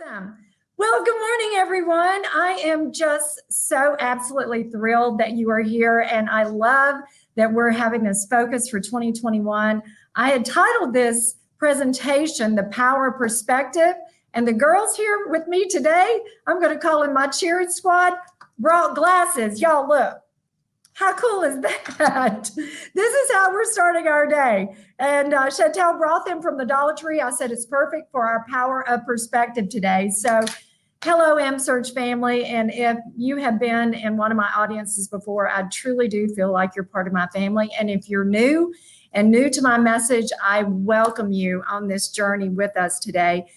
Awesome. Well, good morning, everyone. I am just so absolutely thrilled that you are here, and I love that we're having this focus for 2021. I had titled this presentation, The Power of Perspective, and the girls here with me today, I'm going to call in my cheering squad, brought glasses. Y'all look. How cool is that? This is how we're starting our day. And Chantel brought them from the Dollar Tree. I said it's perfect for our power of perspective today. So hello, AMSURG family. And if you have been in one of my audiences before, I truly do feel like you're part of my family. And if you're new to my message, I welcome you on this journey with us today.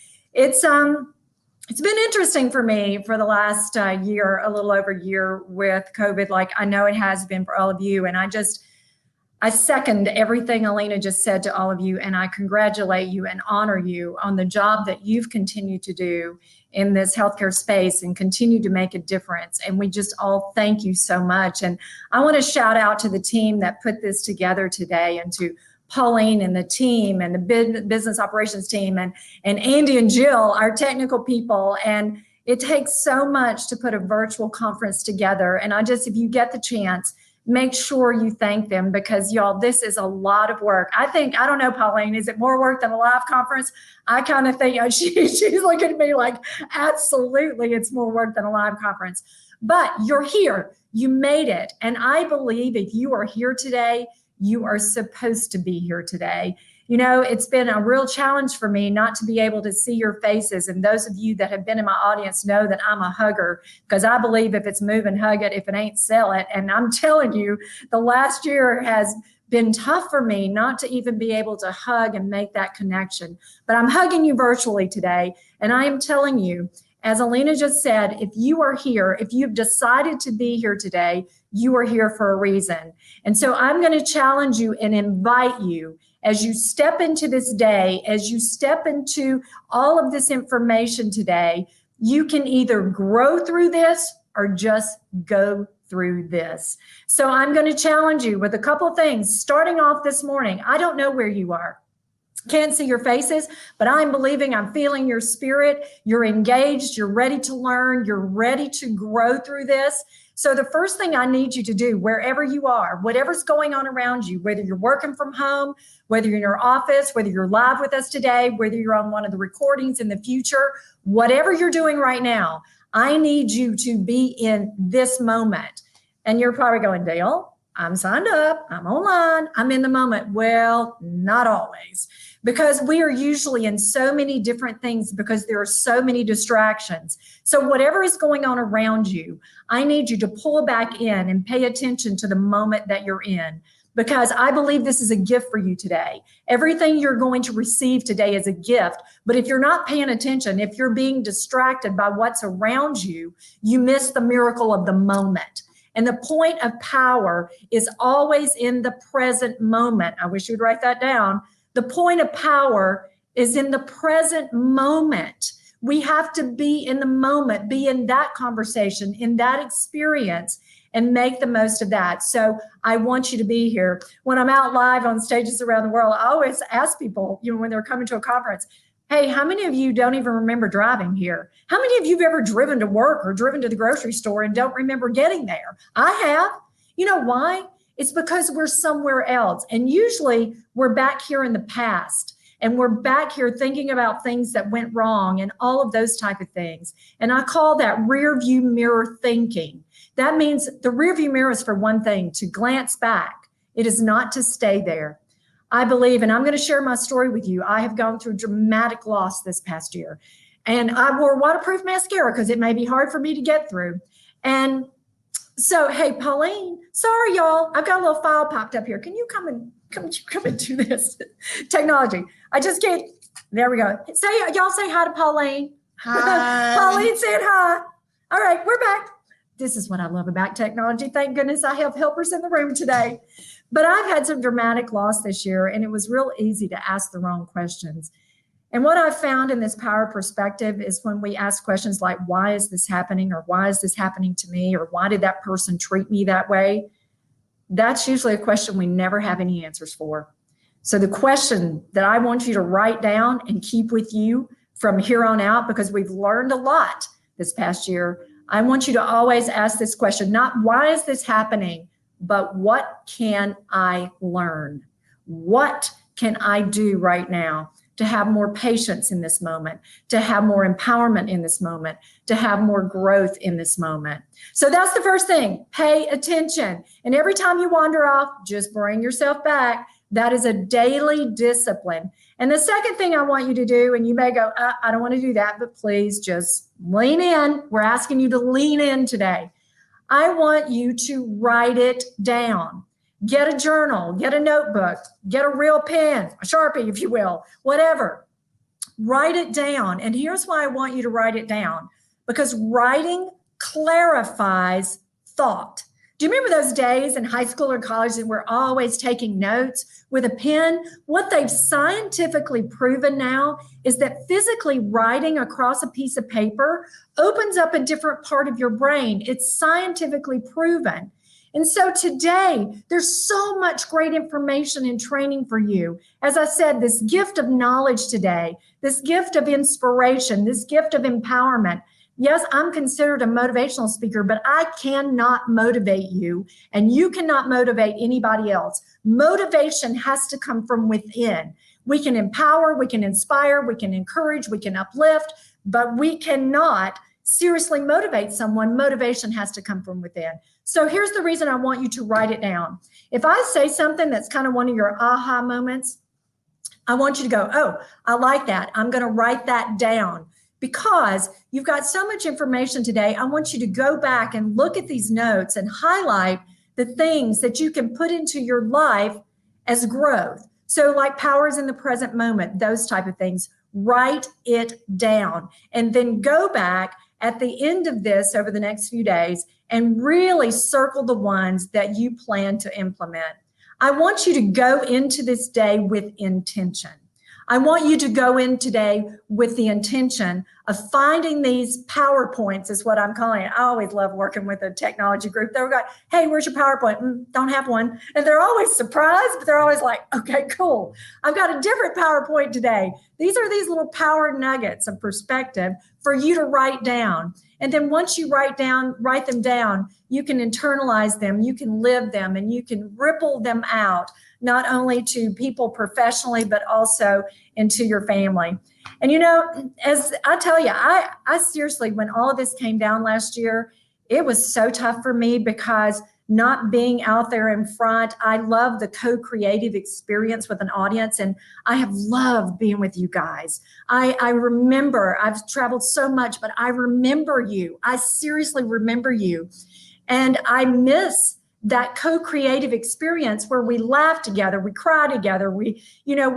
It's been interesting for me for the last year, a little over a year with COVID, like I know it has been for all of you. And I second everything Alina just said to all of you, and I congratulate you and honor you on the job that you've continued to do in this healthcare space and continue to make a difference. And we just all thank you so much. And I want to shout out to the team that put this together today, and to Pauline and the team and the business operations team and Andy and Jill, our technical people. And it takes so much to put a virtual conference together. And if you get the chance, make sure you thank them, because y'all, this is a lot of work. I don't know, Pauline, is it more work than a live conference? I kind of think she's looking at me like, absolutely, it's more work than a live conference. But you're here, you made it. And I believe if you are here today, you are supposed to be here today. You know, it's been a real challenge for me not to be able to see your faces. And those of you that have been in my audience know that I'm a hugger, because I believe if it's moving, hug it. If it ain't, sell it. And I'm telling you, the last year has been tough for me not to even be able to hug and make that connection. But I'm hugging you virtually today. And I am telling you, as Alina just said, if you are here, if you've decided to be here today, you are here for a reason. And so I'm going to challenge you and invite you, as you step into this day, as you step into all of this information today, you can either grow through this or just go through this. So I'm going to challenge you with a couple of things. Starting off this morning, I don't know where you are. Can't see your faces, but I'm believing, I'm feeling your spirit. You're engaged, you're ready to learn, you're ready to grow through this. So the first thing I need you to do, wherever you are, whatever's going on around you, whether you're working from home, whether you're in your office, whether you're live with us today, whether you're on one of the recordings in the future, whatever you're doing right now, I need you to be in this moment. And you're probably going, Dale, I'm signed up, I'm online, I'm in the moment. Well, not always, because we are usually in so many different things, because there are so many distractions. So whatever is going on around you, I need you to pull back in and pay attention to the moment that you're in, because I believe this is a gift for you today. Everything you're going to receive today is a gift. But if you're not paying attention, if you're being distracted by what's around you, you miss the miracle of the moment. And the point of power is always in the present moment. I wish you'd write that down. The point of power is in the present moment. We have to be in the moment, be in that conversation, in that experience, and make the most of that. So I want you to be here. When I'm out live on stages around the world, I always ask people, when they're coming to a conference, hey, how many of you don't even remember driving here? How many of you have ever driven to work or driven to the grocery store and don't remember getting there? I have. You know why? It's because we're somewhere else. And usually we're back here in the past, and we're back here thinking about things that went wrong and all of those type of things. And I call that rear view mirror thinking. That means the rear view mirror is for one thing, to glance back. It is not to stay there. I believe, and I'm going to share my story with you. I have gone through dramatic loss this past year, and I wore waterproof mascara because it may be hard for me to get through. And so, hey, Pauline, sorry, y'all, I've got a little file popped up here. Can you come and do this? Technology. I just can't. There we go. Y'all say hi to Pauline. Hi. Pauline said hi. All right, we're back. This is what I love about technology. Thank goodness I have helpers in the room today. But I've had some dramatic loss this year, and it was real easy to ask the wrong questions. And what I've found in this power perspective is when we ask questions like, why is this happening? Or why is this happening to me? Or why did that person treat me that way? That's usually a question we never have any answers for. So the question that I want you to write down and keep with you from here on out, because we've learned a lot this past year, I want you to always ask this question, not why is this happening, but what can I learn? What can I do right now to have more patience in this moment, to have more empowerment in this moment, to have more growth in this moment? So that's the first thing, pay attention. And every time you wander off, just bring yourself back. That is a daily discipline. And the second thing I want you to do, and you may go, I don't want to do that, but please just lean in. We're asking you to lean in today. I want you to write it down. Get a journal, get a notebook, get a real pen, a Sharpie, if you will, whatever. Write it down. And here's why I want you to write it down, because writing clarifies thought. Do you remember those days in high school or college that we're always taking notes with a pen? What they've scientifically proven now is that physically writing across a piece of paper opens up a different part of your brain. It's scientifically proven. And so today, there's so much great information and training for you. As I said, this gift of knowledge today, this gift of inspiration, this gift of empowerment. Yes, I'm considered a motivational speaker, but I cannot motivate you, and you cannot motivate anybody else. Motivation has to come from within. We can empower, we can inspire, we can encourage, we can uplift, but we cannot seriously motivate someone. Motivation has to come from within. So here's the reason I want you to write it down. If I say something that's kind of one of your aha moments, I want you to go, oh, I like that. I'm going to write that down. Because you've got so much information today, I want you to go back and look at these notes and highlight the things that you can put into your life as growth. So like powers in the present moment, those type of things, write it down. And then go back at the end of this over the next few days and really circle the ones that you plan to implement. I want you to go into this day with intention. I want you to go in today with the intention of finding these PowerPoints, is what I'm calling it. I always love working with a technology group. They're like, hey, where's your PowerPoint? Don't have one. And they're always surprised, but they're always like, okay, cool. I've got a different PowerPoint today. These are these little power nuggets of perspective for you to write down. And then once you write them down, you can internalize them, you can live them, and you can ripple them out, not only to people professionally, but also into your family. And you know, as I tell you, I seriously, when all of this came down last year, it was so tough for me because not being out there in front, I love the co-creative experience with an audience, and I have loved being with you guys. I remember, I've traveled so much, but I remember you. I seriously remember you. And I miss that co-creative experience where we laugh together, we cry together, we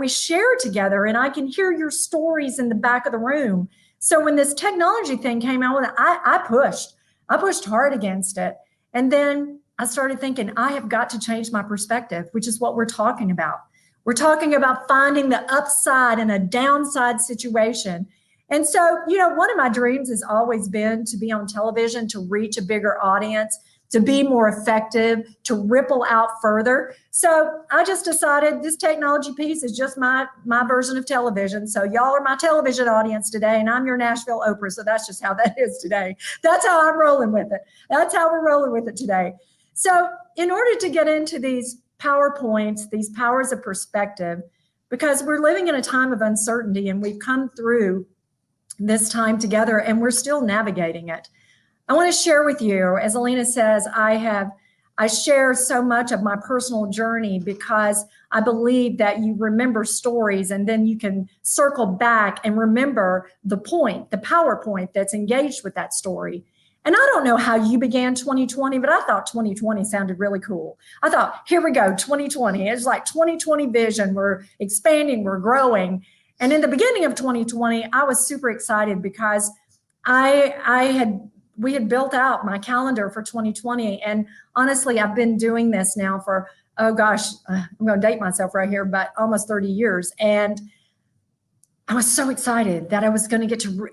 share together, and I can hear your stories in the back of the room. So when this technology thing came out, I pushed hard against it. And then I started thinking, I have got to change my perspective, which is what we're talking about. We're talking about finding the upside in a downside situation. And so, one of my dreams has always been to be on television, to reach a bigger audience, to be more effective, to ripple out further. So I just decided this technology piece is just my version of television. So y'all are my television audience today, and I'm your Nashville Oprah. So that's just how that is today. That's how I'm rolling with it. That's how we're rolling with it today. So in order to get into these PowerPoints, these powers of perspective, because we're living in a time of uncertainty and we've come through this time together and we're still navigating it. I want to share with you, as Alina says, I share so much of my personal journey because I believe that you remember stories and then you can circle back and remember the point, the PowerPoint that's engaged with that story. And I don't know how you began 2020, but I thought 2020 sounded really cool. I thought, here we go, 2020. It's like 2020 vision. We're expanding, we're growing. And in the beginning of 2020, I was super excited because we had built out my calendar for 2020. And honestly, I've been doing this now for, I'm going to date myself right here, but almost 30 years. And I was so excited that I was going to get to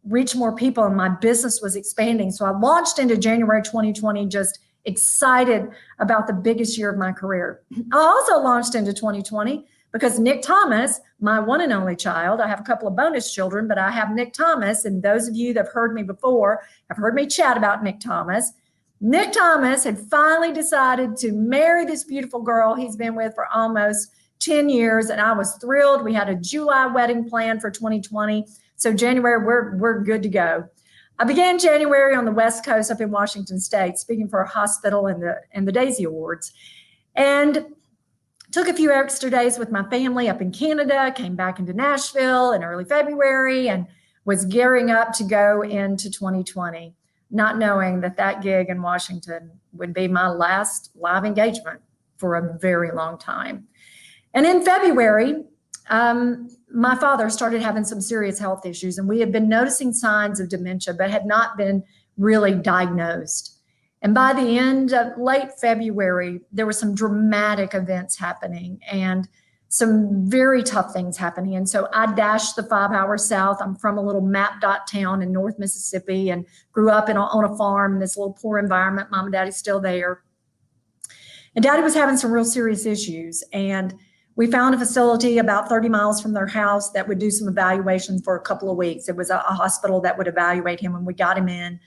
reach more people and my business was expanding. So I launched into January 2020, just excited about the biggest year of my career. I also launched into 2020 because Nick Thomas, my one and only child, I have a couple of bonus children, but I have Nick Thomas. And those of you that have heard me before have heard me chat about Nick Thomas. Nick Thomas had finally decided to marry this beautiful girl he's been with for almost 10 years. And I was thrilled. We had a July wedding plan for 2020. So January, we're good to go. I began January on the West Coast up in Washington State, speaking for a hospital in the Daisy Awards. And took a few extra days with my family up in Canada, came back into Nashville in early February, and was gearing up to go into 2020, not knowing that that gig in Washington would be my last live engagement for a very long time. And in February, my father started having some serious health issues, and we had been noticing signs of dementia, but had not been really diagnosed. And by the end of late February, there were some dramatic events happening and some very tough things happening. And so I dashed the 5 hours south. I'm from a little map dot town in North Mississippi and grew up on a farm in this little poor environment. Mom and Daddy's still there. And Daddy was having some real serious issues. And we found a facility about 30 miles from their house that would do some evaluations for a couple of weeks. It was a hospital that would evaluate him, and we got him in,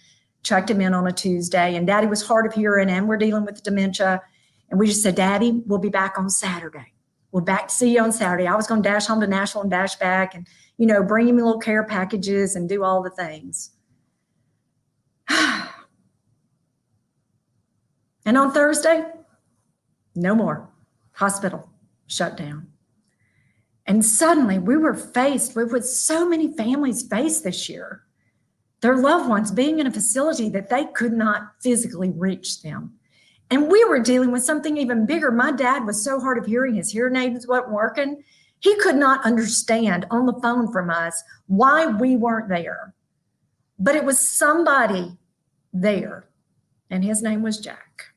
checked him in on a Tuesday. And Daddy was hard of hearing, and we're dealing with dementia. And we just said, Daddy, we'll be back on Saturday. We're back to see you on Saturday. I was going to dash home to Nashville and dash back and, bring him little care packages and do all the things. And on Thursday, no more. Hospital shut down. And suddenly we were faced with what so many families face this year. Their loved ones being in a facility that they could not physically reach them. And we were dealing with something even bigger. My dad was so hard of hearing, his hearing aids weren't working. He could not understand on the phone from us why we weren't there. But it was somebody there, and his name was Jack,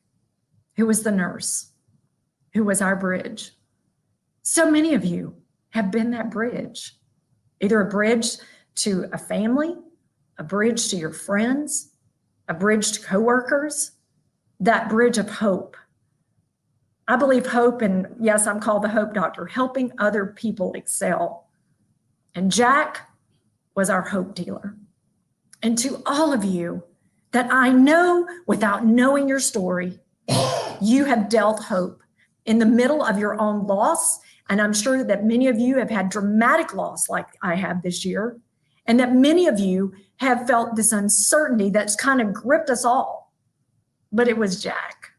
who was the nurse, who was our bridge. So many of you have been that bridge, either a bridge to a family, a bridge to your friends, a bridge to coworkers, that bridge of hope. I believe hope, and yes, I'm called the Hope Doctor, helping other people excel. And Jack was our hope dealer. And to all of you that I know without knowing your story, you have dealt hope in the middle of your own loss. And I'm sure that many of you have had dramatic loss like I have this year. And that many of you have felt this uncertainty that's kind of gripped us all. But it was Jack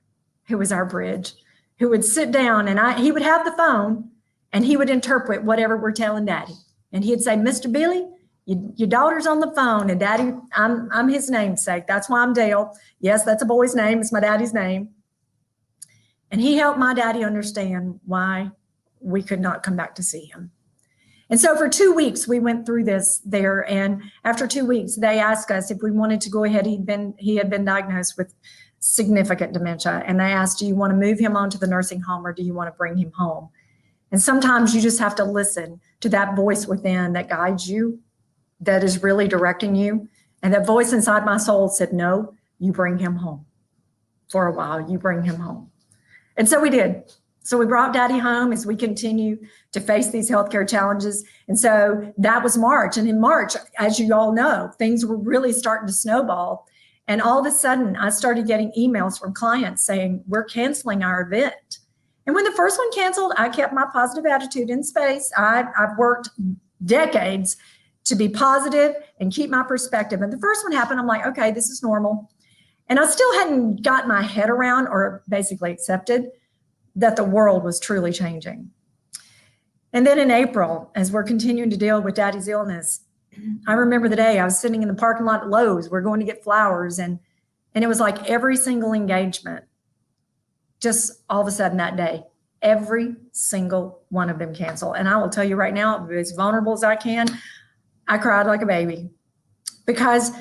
who was our bridge, who would sit down and he would have the phone and he would interpret whatever we're telling Daddy. And he'd say, Mr. Billy, your daughter's on the phone, and Daddy, I'm his namesake. That's why I'm Dale. Yes, that's a boy's name. It's my daddy's name. And he helped my daddy understand why we could not come back to see him. And so for 2 weeks, we went through this there. And after 2 weeks, they asked us if we wanted to go ahead. He had been diagnosed with significant dementia. And they asked, do you want to move him on to the nursing home, or do you want to bring him home? And sometimes you just have to listen to that voice within that guides you, that is really directing you. And that voice inside my soul said, no, you bring him home. For a while, you bring him home. And so we did. So we brought Daddy home as we continue to face these healthcare challenges. And so that was March. And in March, as you all know, things were really starting to snowball. And all of a sudden, I started getting emails from clients saying, we're canceling our event. And when the first one canceled, I kept my positive attitude in space. I've worked decades to be positive and keep my perspective. And the first one happened, I'm like, okay, this is normal. And I still hadn't got my head around or basically accepted that the world was truly changing. And then in April, as we're continuing to deal with Daddy's illness, I remember the day I was sitting in the parking lot at Lowe's. We're going to get flowers. And it was like every single engagement, just all of a sudden that day, every single one of them canceled. And I will tell you right now, as vulnerable as I can, I cried like a baby. Because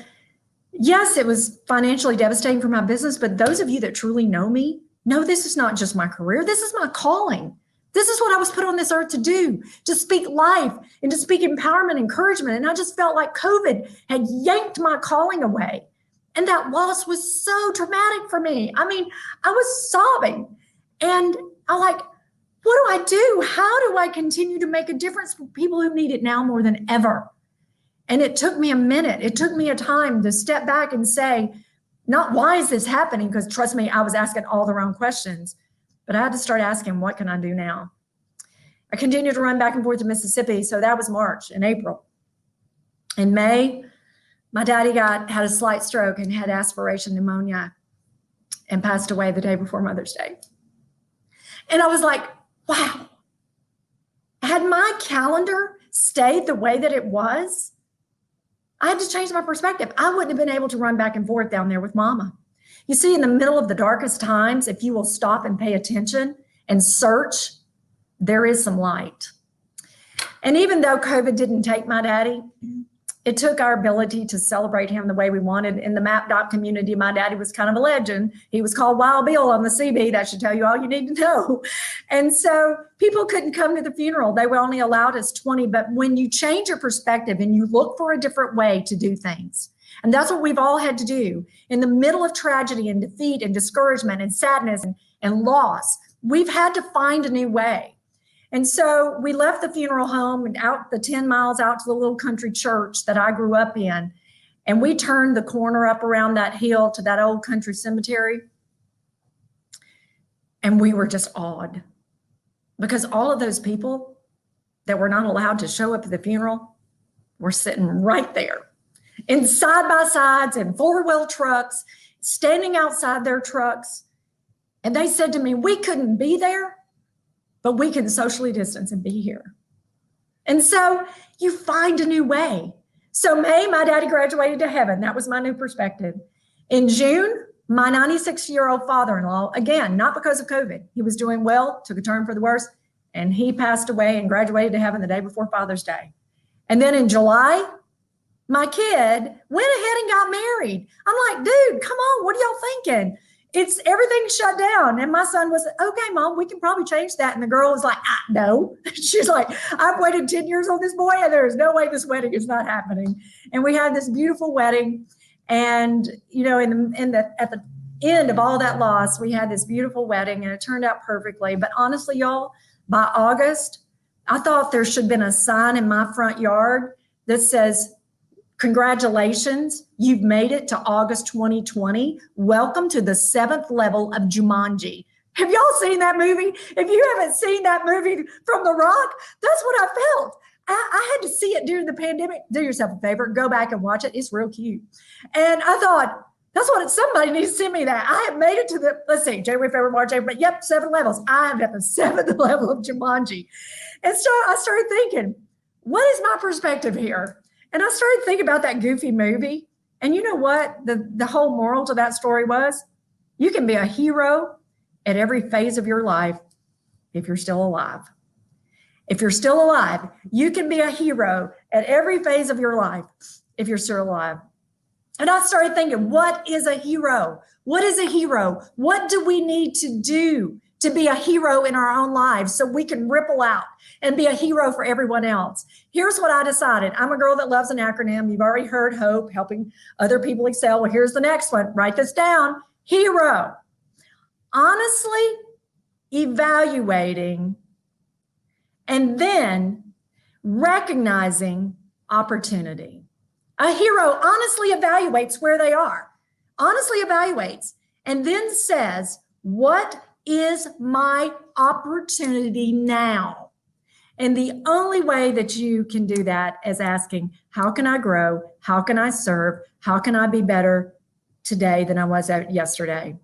yes, it was financially devastating for my business, but those of you that truly know me, know this is not just my career. This is my calling. This is what I was put on this earth to do, to speak life and to speak empowerment, encouragement. And I just felt like COVID had yanked my calling away. And that loss was so traumatic for me. I mean, I was sobbing. And I like, what do I do? How do I continue to make a difference for people who need it now more than ever? And it took me a minute. It took me a time to step back and say, not why is this happening? Because trust me, I was asking all the wrong questions, but I had to start asking, what can I do now? I continued to run back and forth to Mississippi. So that was March and April. In May, my daddy had a slight stroke and had aspiration pneumonia and passed away the day before Mother's Day. And I was like, wow, had my calendar stayed the way that it was, I had to change my perspective. I wouldn't have been able to run back and forth down there with Mama. You see, in the middle of the darkest times, if you will stop and pay attention and search, there is some light. And even though COVID didn't take my daddy, it took our ability to celebrate him the way we wanted. In the MapDoc community, my daddy was kind of a legend. He was called Wild Bill on the CB. That should tell you all you need to know. And so people couldn't come to the funeral. They were only allowed us 20. But when you change your perspective and you look for a different way to do things, and that's what we've all had to do in the middle of tragedy and defeat and discouragement and sadness and loss, we've had to find a new way. And so we left the funeral home and out the 10 miles out to the little country church that I grew up in. And we turned the corner up around that hill to that old country cemetery. And we were just awed because all of those people that were not allowed to show up at the funeral were sitting right there in side-by-sides and four-wheel trucks, standing outside their trucks. And they said to me, we couldn't be there, but we can socially distance and be here. And so you find a new way. So May, my daddy graduated to heaven. That was my new perspective. In June, my 96-year-old father-in-law, again, not because of COVID, he was doing well, took a turn for the worse, and he passed away and graduated to heaven the day before Father's Day. And then in July, my kid went ahead and got married. I'm like, dude, come on, what are y'all thinking? It's everything's shut down. And my son was, okay, Mom, we can probably change that. And the girl was like, no. She's like, I've waited 10 years on this boy, and there is no way this wedding is not happening. And we had this beautiful wedding. And, you know, at the end of all that loss, we had this beautiful wedding, and it turned out perfectly. But honestly, y'all, by August, I thought there should have been a sign in my front yard that says, congratulations, you've made it to August 2020. Welcome to the 7th level of Jumanji. Have y'all seen that movie? If you haven't seen that movie from The Rock, that's what I felt. I had to see it during the pandemic. Do yourself a favor, go back and watch it. It's real cute. And I thought, somebody needs to send me that. I have made it to let's see, January, February, March, April. Yep, 7 levels. I am at the 7th level of Jumanji. And so I started thinking, what is my perspective here? And I started thinking about that Goofy movie. And you know what? The whole moral to that story was, you can be a hero at every phase of your life if you're still alive. If you're still alive, you can be a hero at every phase of your life if you're still alive. And I started thinking, what is a hero? What is a hero? What do we need to do to be a hero in our own lives so we can ripple out and be a hero for everyone else? Here's what I decided. I'm a girl that loves an acronym. You've already heard HOPE, helping other people excel. Well, here's the next one. Write this down. HERO. Honestly evaluating and then recognizing opportunity. A hero honestly evaluates where they are, honestly evaluates, and then says, what is my opportunity now? And the only way that you can do that is asking, how can I grow? How can I serve? How can I be better today than I was yesterday?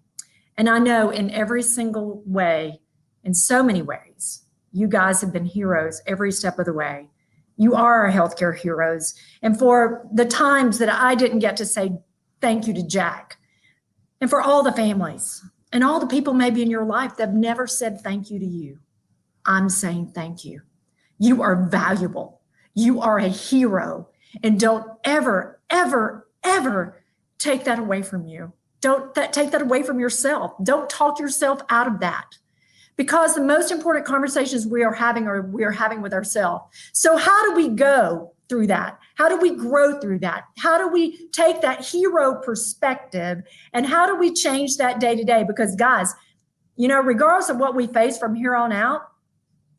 And I know in every single way, in so many ways, you guys have been heroes every step of the way. You are our healthcare heroes. And for the times that I didn't get to say thank you to Jack, and for all the families and all the people maybe in your life that have never said thank you to you, I'm saying thank you. You are valuable. You are a hero. And don't ever, ever, ever take that away from you. Don't take that away from yourself. Don't talk yourself out of that. Because the most important conversations we are having with ourselves. So how do we go through that? How do we grow through that? How do we take that hero perspective, and how do we change that day to day? Because guys, you know, regardless of what we face from here on out,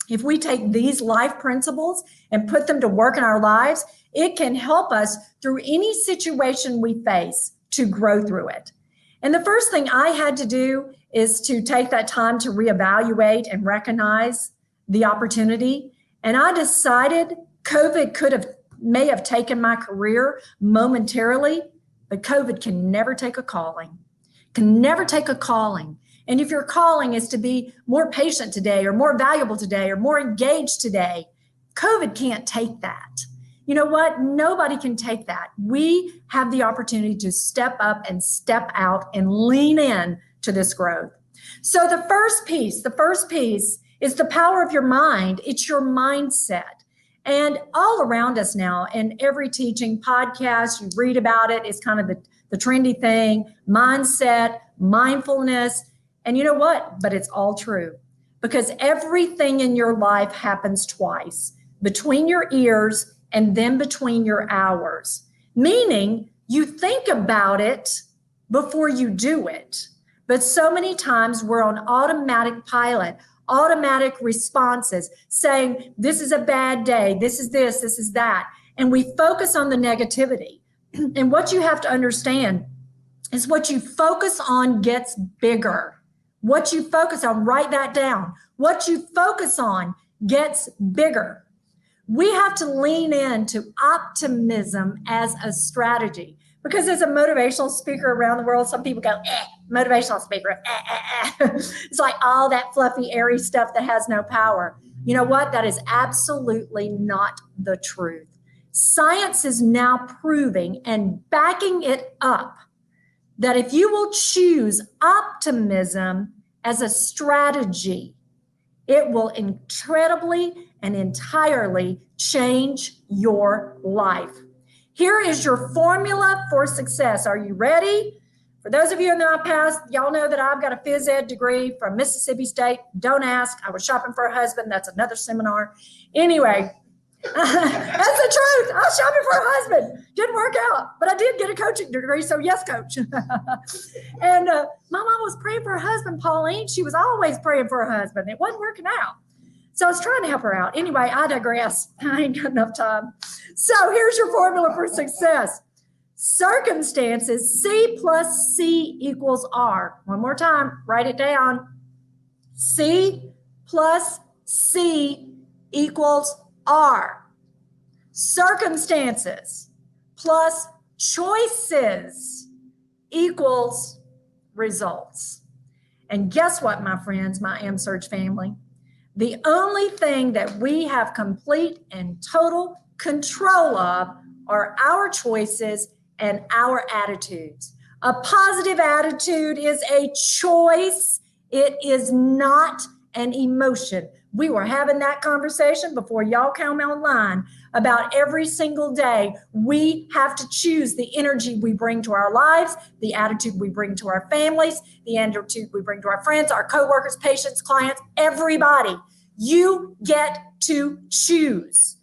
if we take these life principles and put them to work in our lives, it can help us through any situation we face to grow through it. And the first thing I had to do is to take that time to reevaluate and recognize the opportunity. And I decided COVID may have taken my career momentarily, but COVID can never take a calling, can never take a calling. And if your calling is to be more patient today or more valuable today or more engaged today, COVID can't take that. You know what? Nobody can take that. We have the opportunity to step up and step out and lean in to this growth. So the first piece is the power of your mind. It's your mindset. And all around us now, in every teaching podcast, you read about it. It's kind of the trendy thing, mindset, mindfulness. And you know what? But it's all true, because everything in your life happens twice, between your ears and then between your hours, meaning you think about it before you do it. But so many times we're on automatic pilot, automatic responses, saying, this is a bad day, this is that. And we focus on the negativity. And what you have to understand is what you focus on gets bigger. What you focus on, write that down. What you focus on gets bigger. We have to lean into optimism as a strategy, because as a motivational speaker around the world, some people go, motivational speaker, It's like all that fluffy, airy stuff that has no power. You know what? That is absolutely not the truth. Science is now proving and backing it up that if you will choose optimism as a strategy, it will incredibly and entirely change your life. Here is your formula for success. Are you ready? For those of you in the past, y'all know that I've got a phys ed degree from Mississippi State. Don't ask. I was shopping for a husband. That's another seminar. Anyway, that's the truth. I was shopping for a husband. Didn't work out, but I did get a coaching degree. So yes, coach. And my mom was praying for her husband, Pauline. She was always praying for her husband. It wasn't working out. So I was trying to help her out. Anyway, I digress. I ain't got enough time. So here's your formula for success. Circumstances, C plus C equals R. One more time, write it down. C plus C equals R. Circumstances plus choices equals results. And guess what, my friends, my AMSURG family? The only thing that we have complete and total control of are our choices and our attitudes. A positive attitude is a choice. It is not an emotion. We were having that conversation before y'all came online about every single day. We have to choose the energy we bring to our lives, the attitude we bring to our families, the attitude we bring to our friends, our coworkers, patients, clients, everybody. You get to choose.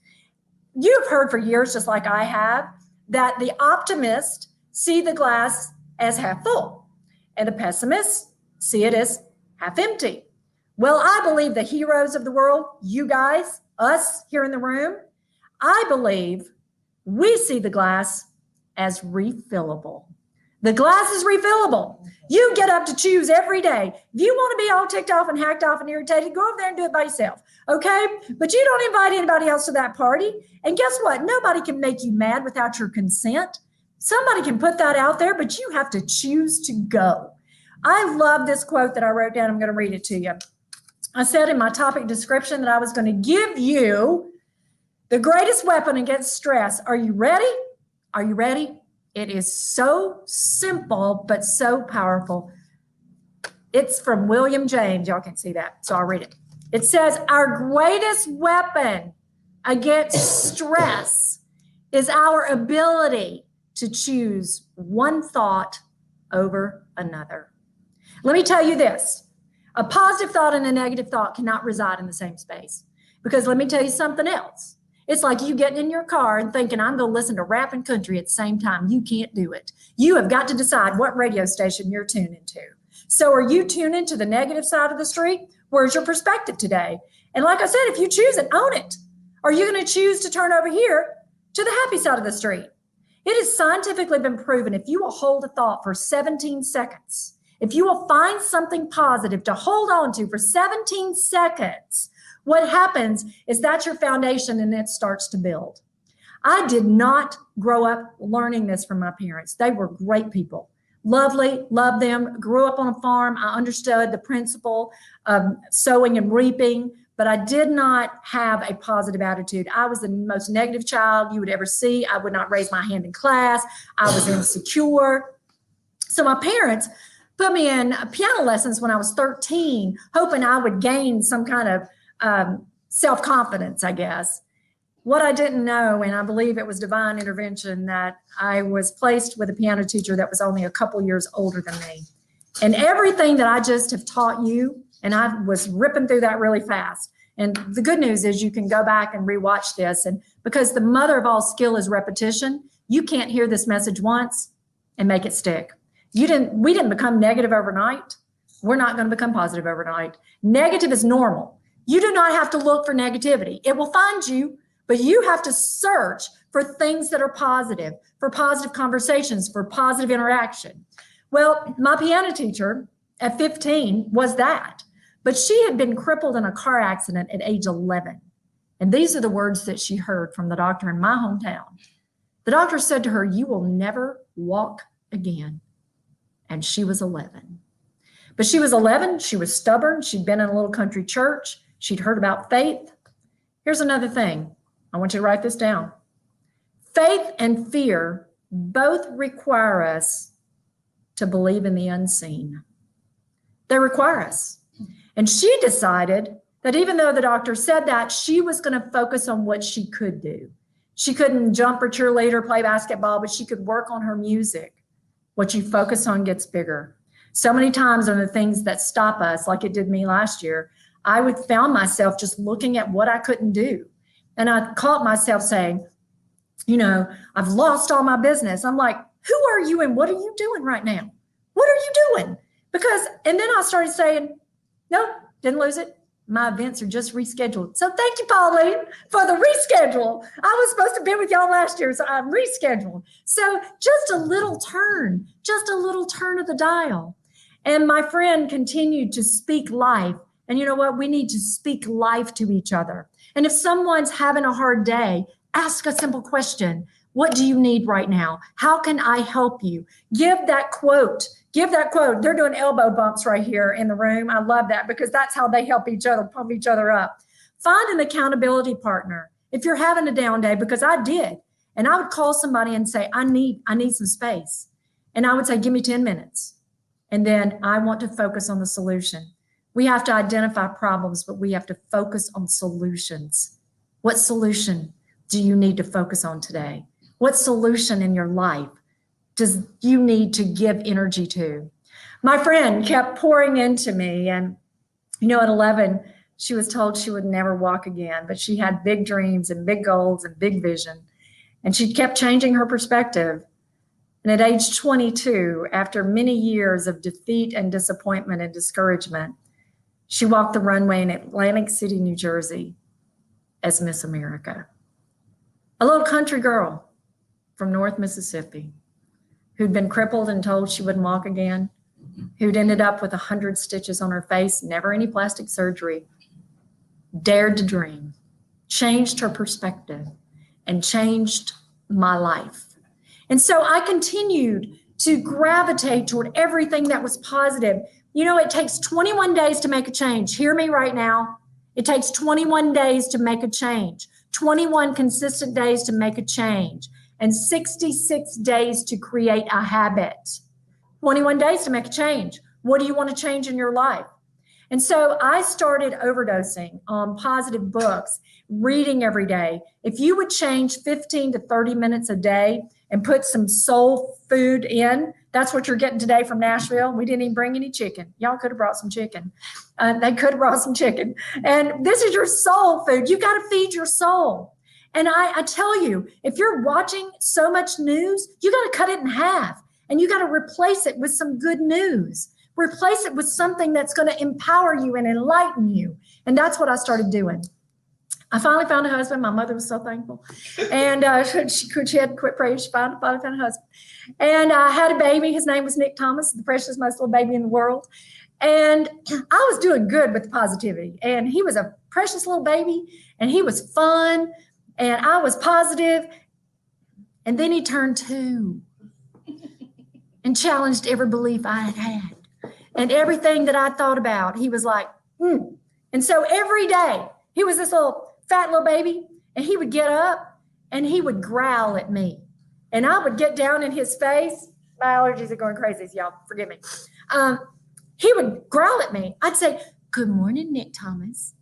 You've heard for years, just like I have, that the optimists see the glass as half full and the pessimists see it as half empty. Well, I believe the heroes of the world, you guys, us here in the room, I believe we see the glass as refillable. The glass is refillable. You get up to choose every day. If you want to be all ticked off and hacked off and irritated, go over there and do it by yourself, okay? But you don't invite anybody else to that party. And guess what? Nobody can make you mad without your consent. Somebody can put that out there, but you have to choose to go. I love this quote that I wrote down. I'm going to read it to you. I said in my topic description that I was going to give you the greatest weapon against stress. Are you ready? Are you ready? It is so simple, but so powerful. It's from William James. Y'all can see that, so I'll read it. It says, our greatest weapon against stress is our ability to choose one thought over another. Let me tell you this. A positive thought and a negative thought cannot reside in the same space. Because let me tell you something else. It's like you getting in your car and thinking, I'm going to listen to rap and country at the same time. You can't do it. You have got to decide what radio station you're tuning to. So are you tuning to the negative side of the street? Where's your perspective today? And like I said, if you choose it, own it. Are you going to choose to turn over here to the happy side of the street? It has scientifically been proven if you will hold a thought for 17 seconds, if you will find something positive to hold on to for 17 seconds, what happens is that's your foundation and it starts to build. I did not grow up learning this from my parents. They were great people. Lovely, loved them, grew up on a farm. I understood the principle of sowing and reaping, but I did not have a positive attitude. I was the most negative child you would ever see. I would not raise my hand in class. I was insecure. So my parents put me in piano lessons when I was 13, hoping I would gain some kind of self-confidence, I guess. What I didn't know, and I believe it was divine intervention, that I was placed with a piano teacher that was only a couple years older than me. And everything that I just have taught you, and I was ripping through that really fast. And the good news is you can go back and rewatch this. And because the mother of all skill is repetition, you can't hear this message once and make it stick. We didn't become negative overnight. We're not going to become positive overnight. Negative is normal. You do not have to look for negativity. It will find you. But you have to search for things that are positive, for positive conversations, for positive interaction. Well, my piano teacher at 15 was that, but she had been crippled in a car accident at age 11. And these are the words that she heard from the doctor in my hometown. The doctor said to her, "You will never walk again." And she was 11. But she was 11. She was stubborn. She'd been in a little country church. She'd heard about faith. Here's another thing. I want you to write this down. Faith and fear both require us to believe in the unseen. They require us. And she decided that even though the doctor said that, she was going to focus on what she could do. She couldn't jump or cheerlead or play basketball, but she could work on her music. What you focus on gets bigger. So many times on the things that stop us, like it did me last year, I found myself just looking at what I couldn't do. And I caught myself saying, I've lost all my business. I'm like, who are you and what are you doing right now? What are you doing? And then I started saying, nope, didn't lose it. My events are just rescheduled. So thank you, Pauline, for the reschedule. I was supposed to be with y'all last year, so I'm rescheduled. So just a little turn of the dial. And my friend continued to speak life. And you know what? We need to speak life to each other. And if someone's having a hard day, ask a simple question. What do you need right now? How can I help you? Give that quote. They're doing elbow bumps right here in the room. I love that because that's how they help each other, pump each other up. Find an accountability partner. If you're having a down day, because I did, and I would call somebody and say, I need some space. And I would say, give me 10 minutes. And then I want to focus on the solution. We have to identify problems, but we have to focus on solutions. What solution do you need to focus on today? What solution in your life does you need to give energy to? My friend kept pouring into me. And, at 11, she was told she would never walk again, but she had big dreams and big goals and big vision. And she kept changing her perspective. And at age 22, after many years of defeat and disappointment and discouragement, she walked the runway in Atlantic City, New Jersey as Miss America. A little country girl from North Mississippi who'd been crippled and told she wouldn't walk again, who'd ended up with 100 stitches on her face, never any plastic surgery, dared to dream, changed her perspective, and changed my life. And so I continued to gravitate toward everything that was positive. It takes 21 days to make a change. Hear me right now. It takes 21 days to make a change, 21 consistent days to make a change, and 66 days to create a habit. 21 days to make a change. What do you want to change in your life? And so I started overdosing on positive books, reading every day. If you would change 15 to 30 minutes a day and put some soul food in, that's what you're getting today from Nashville. We didn't even bring any chicken. Y'all could have brought some chicken. They could have brought some chicken. And this is your soul food. You got to feed your soul. And I tell you, if you're watching so much news, you got to cut it in half and you got to replace it with some good news. Replace it with something that's going to empower you and enlighten you. And that's what I started doing. I finally found a husband. My mother was so thankful. And she had to quit praying. She finally found a husband. And I had a baby. His name was Nick Thomas, the precious, most little baby in the world. And I was doing good with the positivity. And he was a precious little baby. And he was fun. And I was positive. And then he turned 2 and challenged every belief I had had. And everything that I thought about, he was like, And so every day, he was this little fat little baby, and he would get up and he would growl at me. And I would get down in his face. My allergies are going crazy, so y'all forgive me. He would growl at me. I'd say, "Good morning, Nick Thomas.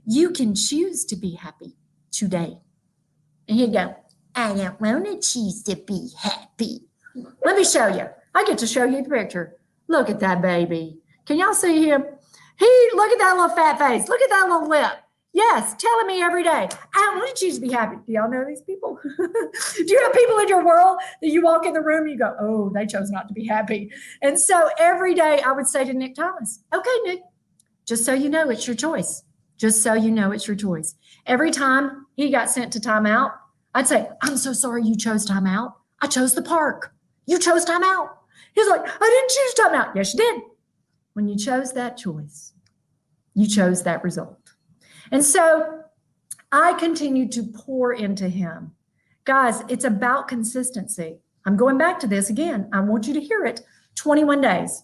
You can choose to be happy today." And he'd go, "I don't want to choose to be happy." Let me show you. I get to show you the picture. Look at that baby. Can y'all see him? Look at that little fat face. Look at that little lip. Yes, telling me every day, "I don't want to choose to be happy." Do y'all know these people? Do you have people in your world that you walk in the room and you go, "Oh, they chose not to be happy"? And so every day I would say to Nick Thomas, "Okay, Nick, just so you know, it's your choice. Just so you know, it's your choice." Every time he got sent to timeout, I'd say, "I'm so sorry you chose timeout. I chose the park. You chose timeout." He's like, "I didn't choose timeout." Yes, you did. When you chose that choice, you chose that result. And so I continued to pour into him. Guys, it's about consistency. I'm going back to this again. I want you to hear it. 21 days.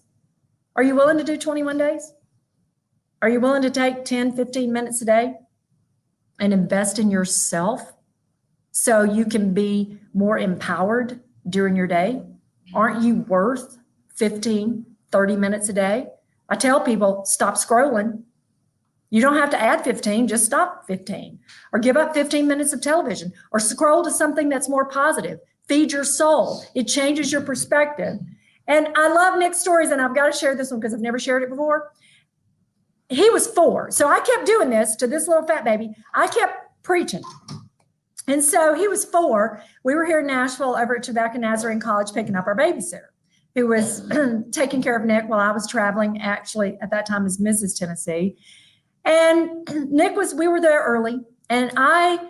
Are you willing to do 21 days? Are you willing to take 10, 15 minutes a day and invest in yourself so you can be more empowered during your day? Aren't you worth 15, 30 minutes a day? I tell people, stop scrolling. You don't have to add 15, just stop 15. Or give up 15 minutes of television. Or scroll to something that's more positive. Feed your soul. It changes your perspective. And I love Nick's stories, and I've got to share this one because I've never shared it before. He was 4. So I kept doing this to this little fat baby. I kept preaching. And so he was 4. We were here in Nashville over at Tobacco Nazarene College picking up our babysitter, who was taking care of Nick while I was traveling, actually, at that time as Mrs. Tennessee. And we were there early, and I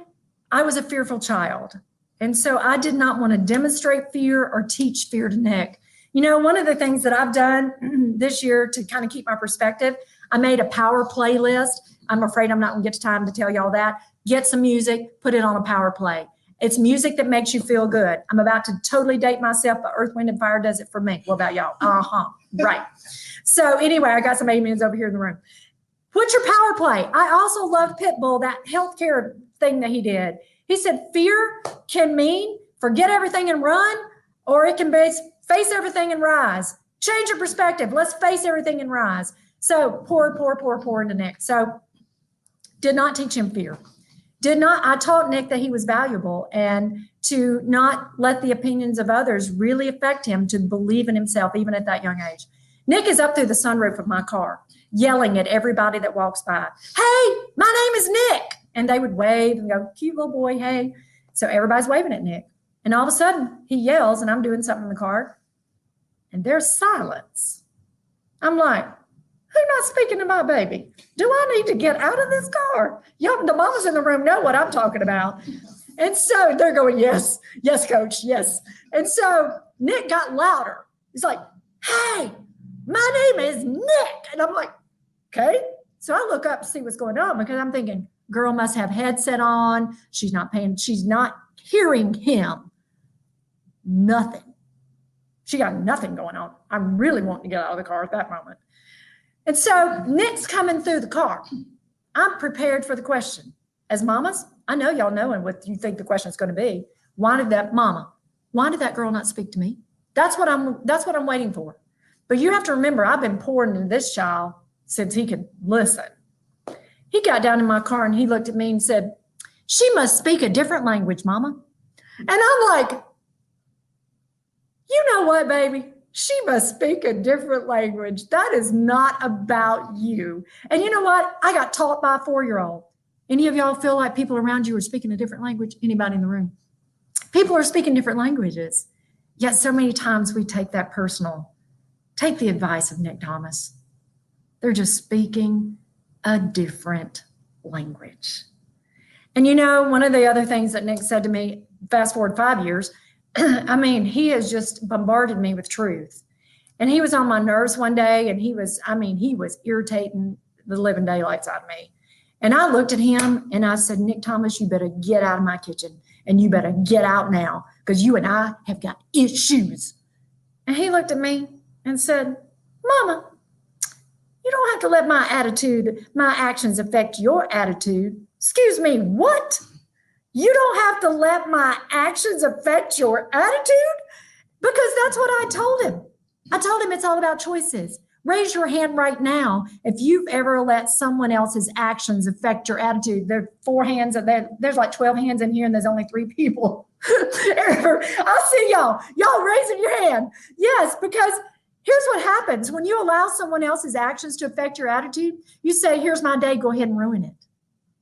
was a fearful child. And so I did not want to demonstrate fear or teach fear to Nick. You know, one of the things that I've done this year to kind of keep my perspective, I made a power playlist. I'm afraid I'm not going to get to time to tell y'all that. Get some music, put it on a power play. It's music that makes you feel good. I'm about to totally date myself, but Earth, Wind, and Fire does it for me. What about y'all? Right. So anyway, I got some amens over here in the room. Put your power play. I also love Pitbull, that healthcare thing that he did. He said, fear can mean forget everything and run, or it can be face everything and rise. Change your perspective. Let's face everything and rise. So pour into Nick. So did not teach him fear. I taught Nick that he was valuable and to not let the opinions of others really affect him, to believe in himself, even at that young age. Nick is up through the sunroof of my car, yelling at everybody that walks by. "Hey, my name is Nick." And they would wave and go, "Cute little boy, hey." So everybody's waving at Nick. And all of a sudden he yells, and I'm doing something in the car, and there's silence. I'm like, who's not speaking to my baby? Do I need to get out of this car? Y'all, the mamas in the room know what I'm talking about. And so they're going, yes, coach, yes. And so Nick got louder. He's like, "Hey, my name is Nick." And I'm like, okay. So I look up to see what's going on, because I'm thinking, girl must have headset on. She's not hearing him. Nothing. She got nothing going on. I'm really wanting to get out of the car at that moment. And so Nick's coming through the car. I'm prepared for the question. As mamas, I know y'all know what you think the question is going to be. Why did that girl not speak to me? That's what I'm waiting for. But you have to remember, I've been pouring into this child since he could listen. He got down in my car and he looked at me and said, "She must speak a different language, Mama." And I'm like, you know what, baby? She must speak a different language. That is not about you. And you know what? I got taught by a 4-year-old. Any of y'all feel like people around you are speaking a different language? Anybody in the room? People are speaking different languages. Yet so many times we take that personal. take the advice of Nick Thomas. They're just speaking a different language. And you know, one of the other things that Nick said to me, fast forward 5 years, I mean, he has just bombarded me with truth. And he was on my nerves one day, and he was irritating the living daylights out of me. And I looked at him and I said, Nick Thomas, you better get out of my kitchen, and you better get out now, because you and I have got issues. And he looked at me and said, Mama, you don't have to let my actions affect your attitude. Excuse me, what? You don't have to let my actions affect your attitude? Because that's what I told him. I told him it's all about choices. Raise your hand right now if you've ever let someone else's actions affect your attitude. There are 4 hands, there's like 12 hands in here, and there's only 3 people. I see y'all raising your hand. Yes, because here's what happens. When you allow someone else's actions to affect your attitude, you say, here's my day, go ahead and ruin it.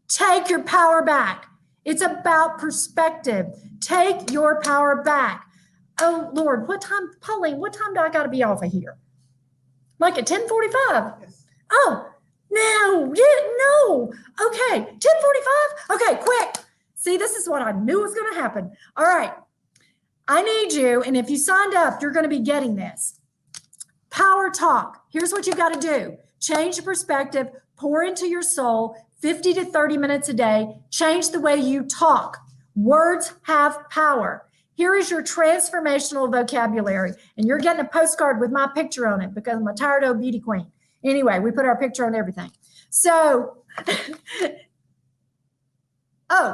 Take your power back. It's about perspective. Take your power back. Oh, Lord, Pauline, what time do I got to be off of here? Like at 10:45? Yes. Oh, no. Okay, 10:45? Okay, quick. See, this is what I knew was going to happen. All right. I need you, and if you signed up, you're going to be getting this. Power talk. Here's what you got to do. Change your perspective, pour into your soul, 50 to 30 minutes a day. Change the way you talk. Words have power. Here is your transformational vocabulary. And you're getting a postcard with my picture on it because I'm a tired old beauty queen. Anyway, we put our picture on everything. So,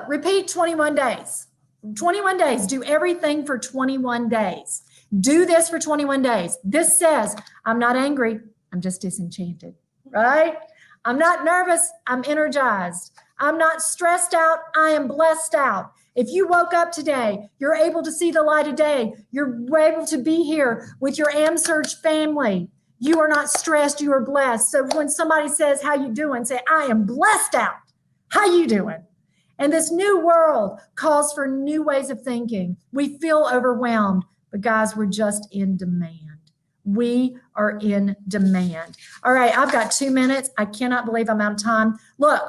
repeat 21 days. 21 days. Do everything for 21 days. Do this for 21 days. This says, I'm not angry. I'm just disenchanted, right? I'm not nervous. I'm energized. I'm not stressed out. I am blessed out. If you woke up today, you're able to see the light of day. You're able to be here with your AMSURG family. You are not stressed. You are blessed. So when somebody says, how you doing? Say, I am blessed out. How you doing? And this new world calls for new ways of thinking. We feel overwhelmed, but guys, we're just in demand. We are in demand. All right, I've got 2 minutes. I cannot believe I'm out of time. Look,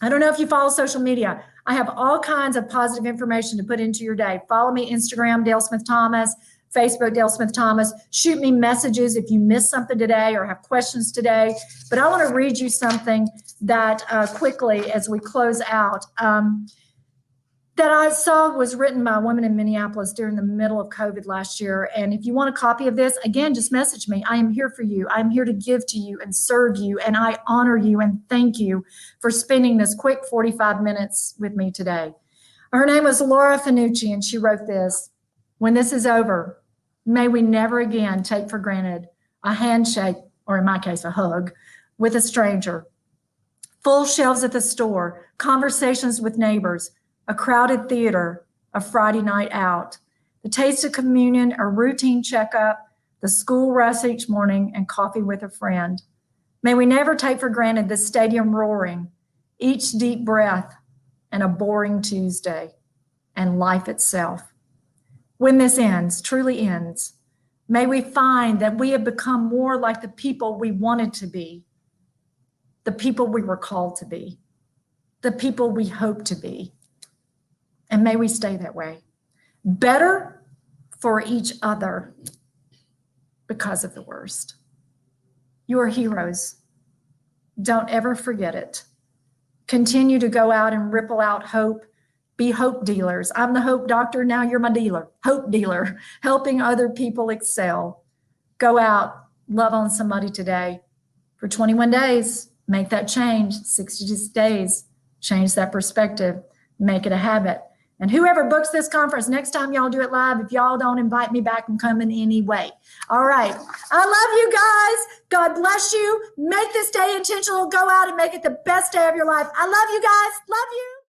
I don't know if you follow social media. I have all kinds of positive information to put into your day. Follow me, Instagram, Dale Smith Thomas, Facebook, Dale Smith Thomas. Shoot me messages if you missed something today or have questions today. But I want to read you something that quickly as we close out that I saw was written by a woman in Minneapolis during the middle of COVID last year. And if you want a copy of this, again, just message me. I am here for you. I'm here to give to you and serve you. And I honor you and thank you for spending this quick 45 minutes with me today. Her name was Laura Fanucci, and she wrote this: when this is over, may we never again take for granted a handshake, or in my case, a hug, with a stranger. Full shelves at the store, conversations with neighbors, a crowded theater, a Friday night out, the taste of communion, a routine checkup, the school rush each morning, and coffee with a friend. May we never take for granted the stadium roaring, each deep breath, and a boring Tuesday, and life itself. When this ends, truly ends, may we find that we have become more like the people we wanted to be, the people we were called to be, the people we hope to be. And may we stay that way. Better for each other because of the worst. You are heroes. Don't ever forget it. Continue to go out and ripple out hope. Be hope dealers. I'm the hope doctor. Now you're my dealer. Hope dealer, helping other people excel. Go out, love on somebody today. For 21 days, make that change. 60 days, change that perspective. Make it a habit. And whoever books this conference, next time y'all do it live, if y'all don't invite me back, I'm coming anyway. All right. I love you guys. God bless you. Make this day intentional. Go out and make it the best day of your life. I love you guys. Love you.